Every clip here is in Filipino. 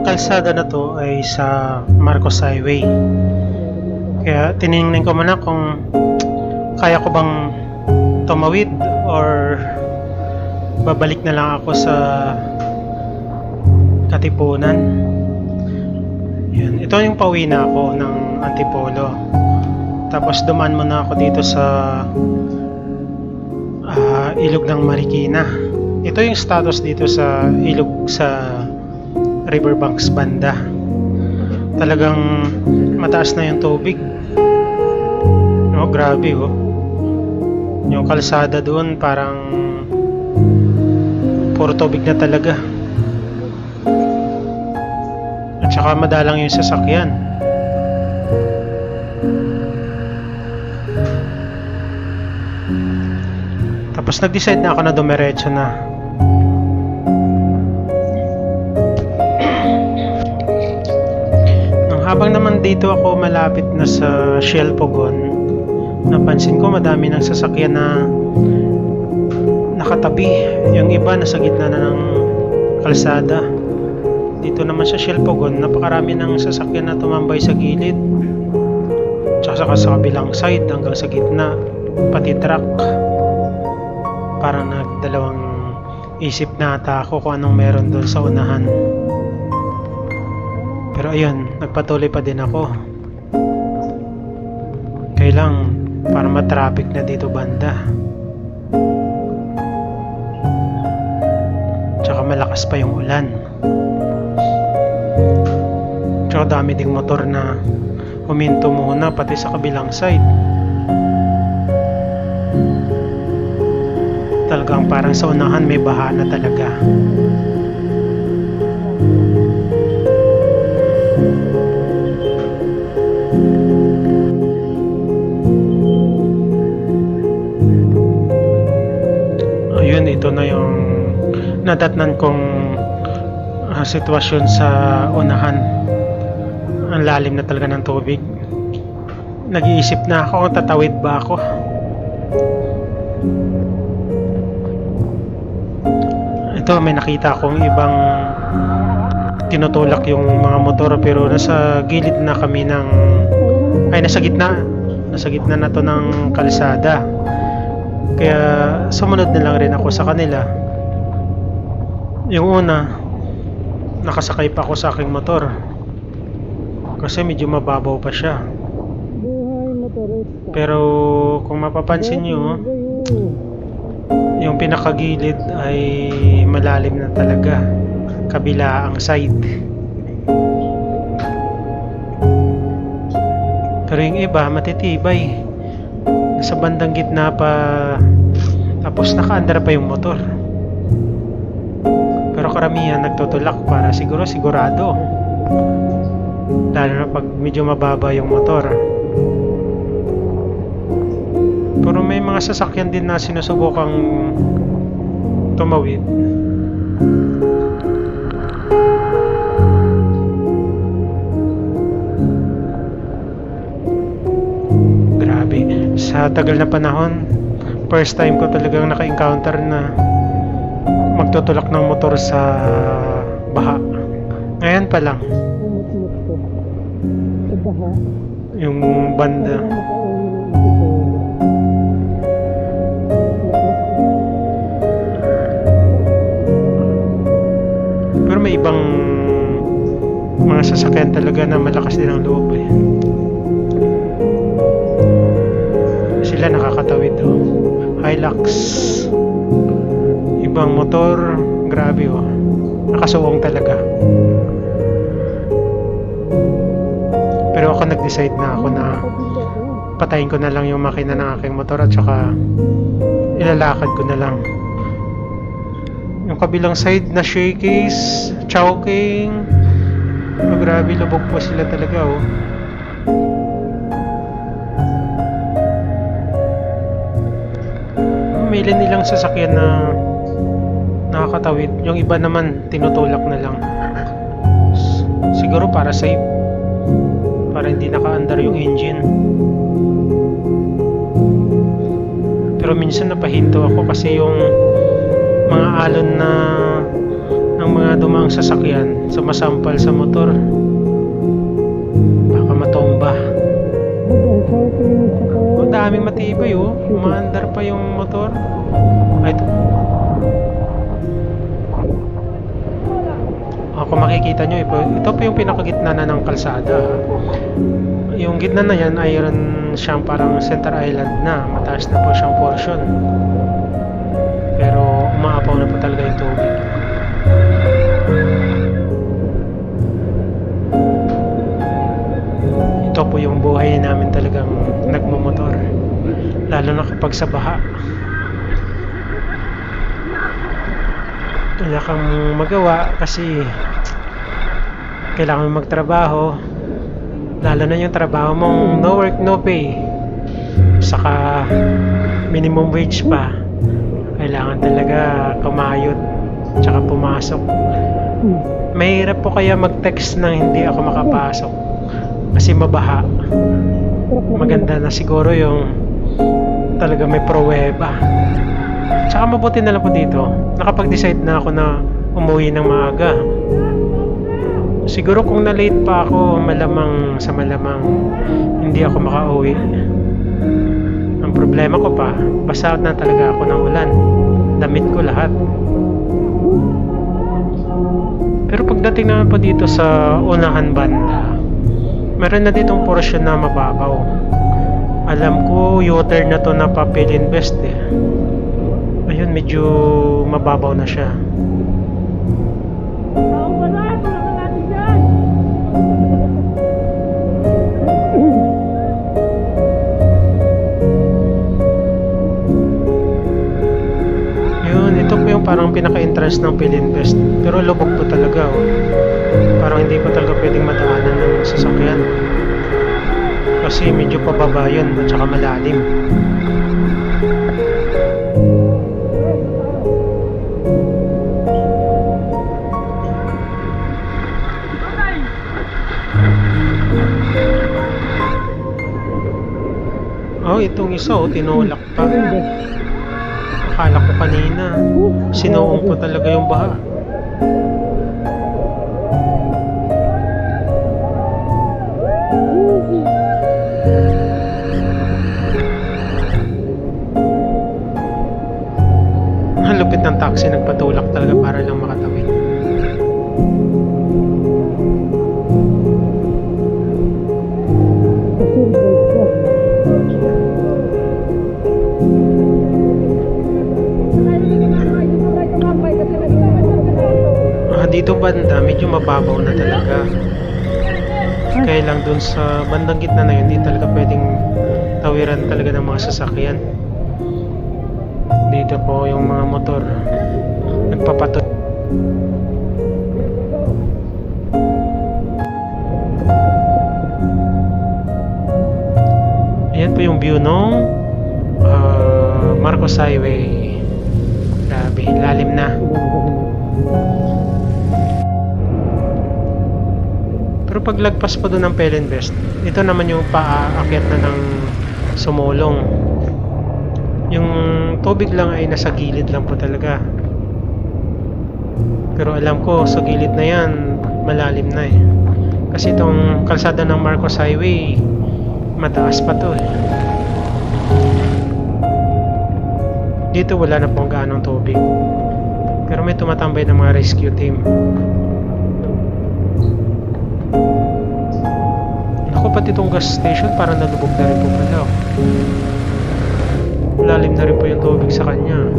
kalsada na to ay sa Marcos Highway. Kaya tiningnan ko muna kung kaya ko bang tumawid or babalik na lang ako sa Katipunan. Yan. Ito yung pauwi na ako ng Antipolo. Tapos dumaan muna ako dito sa Ilog ng Marikina. Ito yung status dito sa ilog sa Riverbanks banda. Talagang mataas na yung tubig. Oh, grabe oh. Yung kalsada doon parang puro tubig na talaga. At saka madalang yung sasakyan. Tapos nag-decide na ako na dumiretso na. Habang naman dito ako malapit na sa Shell Pogon, napansin ko madami ng sasakyan na nakatabi. Yung iba nasa gitna na ng kalsada. Dito naman sa Shell Pogon, napakarami ng sasakyan na tumambay sa gilid. Tsaka sa kabilang side hanggang sa gitna, pati truck. Parang nagdalawang isip na ata ako kung anong meron doon sa unahan. Pero ayun, nagpatuloy pa din ako. Kailang para matraffic na dito banda. Tsaka malakas pa yung ulan. Tsaka dami ding motor na huminto muna pati sa kabilang side. Talagang parang sa unahan may baha na talaga. Ayun, ito na yung nadatnan kong sitwasyon sa unahan. Ang lalim na talaga ng tubig. Nag-iisip na ako kung tatawid ba ako. Ito, may nakita akong ibang tinutulak yung mga motor pero nasa gilid na kami ng nasa gitna na to ng kalsada. Kaya sumunod na lang rin ako sa kanila. Yung una, nakasakay pa ako sa aking motor kasi medyo mababaw pa siya. Pero kung mapapansin nyo, yung pinakagilid ay malalim na talaga, kabila ang side. Pero yung iba matitibay, nasa bandang gitna pa, tapos nakaandar pa yung motor. Pero karamihan nagtutulak para sigurado, lalo na pag medyo mababa yung motor. Pero may mga sasakyan din na sinusubukang tumawid. Grabe, sa tagal na panahon, first time ko talagang naka-encounter na magtutulak ng motor sa baha. Ngayon pa lang. Yung banda. Pero may ibang mga sasakyan talaga na malakas din ang loob eh. Sila nakakatawid oh. Hilux. Ibang motor, grabe oh. Nakasuwong talaga. Pero ako nag-decide na ako na patayin ko na lang yung makina ng aking motor at saka ilalakad ko na lang. Yung kabilang side na shakies, chowking. Oh, grabe, lubog po sila talaga oh. May ilang sasakyan na nakakatawid. Yung iba naman tinutulak na lang. Siguro para safe, para hindi nakaandar yung engine. Pero minsan napahinto ako kasi yung mga alon na ng ng mga dumaang sasakyan, sumasampal sa motor. Baka matomba. Ang daming matibay oh. Umaandar pa yung motor. Ay, ito. Kung makikita nyo, ito po yung pinakagitna na ng kalsada. Yung gitna na yan ay siyang parang center island na. Mataas na po siyang portion. Pero umaapaw na po talaga yung tubig. Ito po yung buhay namin talagang nagmumotor. Lalo na kapag sa baha. Wala kang magawa kasi kailangan magtrabaho. Lalo na yung trabaho mong no work, no pay. Saka minimum wage pa. Kailangan talaga kumayod tsaka pumasok. Mahirap po kaya mag-text nang hindi ako makapasok kasi mabaha. Maganda na siguro yung talaga may pruweba. Tsaka mabuti na lang po dito, nakapag-decide na ako na umuwi ng maaga. Siguro kung na-late pa ako, malamang hindi ako makauwi. Ang problema ko pa, basa na talaga ako ng ulan. Damit ko lahat. Pero pagdating naman po dito sa unahan banda, meron na ditong portion na mababaw. Alam ko, U-turn na to na Papel Invest eh. Ayun, medyo mababaw na siya. Parang pinaka-entrance ng Pilinvest, pero lubog po talaga oh. Parang hindi po talaga pwedeng madaanan ng sasakyan kasi medyo pababa yun at saka malalim. Oh, itong isa oh, tinulak pa. Akala ko kanina, sinuong po talaga yung baha. Ang lupit ng taxi, nagpatulak talaga para lang makatawid. Dito banda, medyo mababaw na talaga. Kaya lang dun sa bandang gitna na yun, hindi talaga pwedeng tawiran talaga ng mga sasakyan. Dito po yung mga motor nagpapato. Ayan po yung view nung Marcos Highway. Grabe, lalim na. Pero paglagpas po doon ng Pilinvest, ito naman yung paakyat na ng Sumulong. Yung tubig lang ay nasa gilid lang po talaga. Pero alam ko sa gilid na yan, malalim na eh. Kasi itong kalsada ng Marcos Highway, mataas pa to eh. Dito wala na pong gaanong tubig. Pero may tumatambay ng mga rescue team. Ako pati itong gas station parang nalubog na rin po pala. Lalim na rin po yung tubig sa kanya.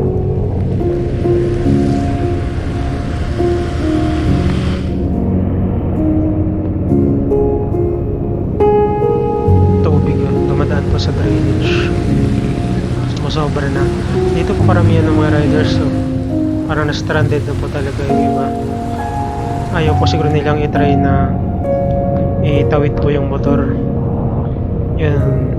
Tubig yun, dumadaan po sa drainage. Sumusobra na. Dito po karamihan ng mga riders so, parang na-stranded na po talaga yung iba. Ayaw po siguro nilang i-try na itawid po yung motor. Yan.